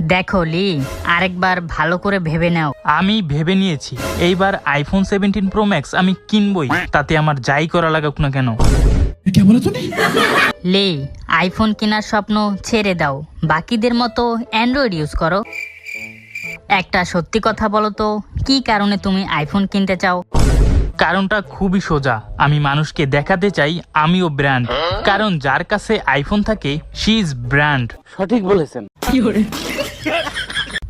দেখো লি, আরেকবার ভালো করে ভেবে নাও। আমি ভেবে নিয়েছি, এইবার আইফোন 17 প্রো ম্যাক্স আমি কিনবই, তাতে আমার যাই করা লাগুক না কেন। লি, আইফোন কেনার স্বপ্ন ছেড়ে দাও, বাকিদের মতো অ্যান্ড্রয়েড ইউজ করো। একটা সত্যি কথা বলো তো, কি কারণে তুমি আইফোন কিনতে চাও? কারণটা খুবই সোজা, আমি মানুষকে দেখাতে চাই আমিও ব্র্যান্ড। কারণ যার কাছে আইফোন থাকে শি ইজ ব্র্যান্ড। সঠিক বলেছেন।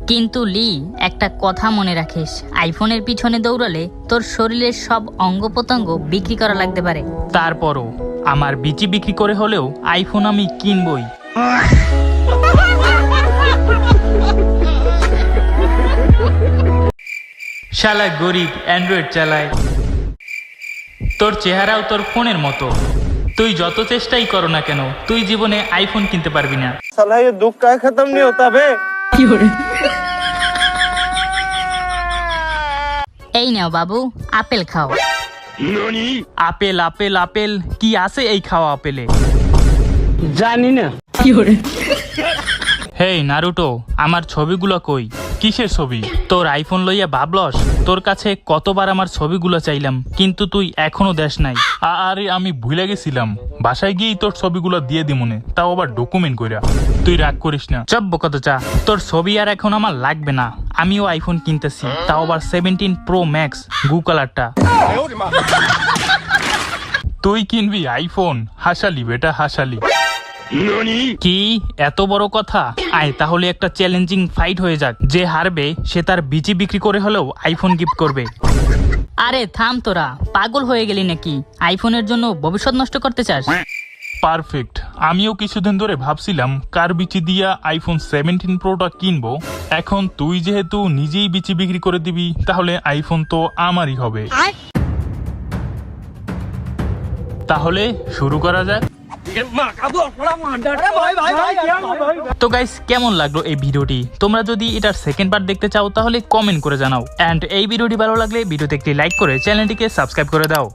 কিন্তু লি, একটা কথা মনে রাখিস, আইফোনের পিছনে দৌড়ালে তোর শরীরের সব অঙ্গ প্রত্যঙ্গ বিক্রি করা লাগতে পারে। তারপরও আমার বিচি বিক্রি করে হলেও আইফোন আমি কিনবই। শালা গরিব অ্যান্ড্রয়েড চালায়, তোর চেহারাও তোর ফোনের মতো। তুই যত চেষ্টাই করো না কেন, তুই জীবনে আইফোন কিনতে পারবি না। साला ये दुख का खत्म नहीं होता बे। এই নাও বাবু, আপেল খাও। আপেল আপেল আপেল কি আছে এই খাওয়া আপেলে? জানি না। হেই নারুটো, আমার ছবিগুলো কই? কিসের ছবি? তোর আইফোন লইয়া ভাবলস? তোর কাছে কতবার আমার ছবিগুলো চাইলাম, কিন্তু তুই এখনো দেশ নাই। আরে আমি ভুলে গেছিলাম, বাসায় গিয়েই তোর ছবিগুলো দিয়ে দিমুনে, তাও আবার ডকুমেন্ট কইরা। তুই রাগ করিস না। চব্ব কত চা, তোর ছবি আর এখন আমার লাগবে না। আমিও আইফোন কিনতেছি, তাও আবার 17 প্রো ম্যাক্স গু কালারটা। তুই কিনবি আইফোন? হাসালি বেটা হাসালি। কি এত বড় কথা? আয় তাহলে একটা চ্যালেঞ্জিং ফাইট হয়ে যাক, যে হারবে সে তার বিচি বিক্রি করে হলেও আইফোন গিফট করবে। আরে থাম তোরা, পাগল হয়ে গেলি নাকি? আইফোনের জন্য ভবিষ্যৎ নষ্ট করতে চাস? পারফেক্ট। আমিও কিছুদিন ধরে ভাবছিলাম কার বিচি দিয়া আইফোন 17 প্রোটা কিনবো। এখন তুই যেহেতু নিজেই বিচি বিক্রি করে দিবি, তাহলে আইফোন তো আমারই হবে। তাহলে শুরু করা যাক। তো গাইস, কেমন লাগলো এই ভিডিওটি? তোমরা যদি এটার সেকেন্ড পার্ট দেখতে চাও তাহলে কমেন্ট করে জানাও। এন্ড এই ভিডিওটি ভালো লাগলে ভিডিওতে একটি লাইক করে চ্যানেলটিকে সাবস্ক্রাইব করে দাও।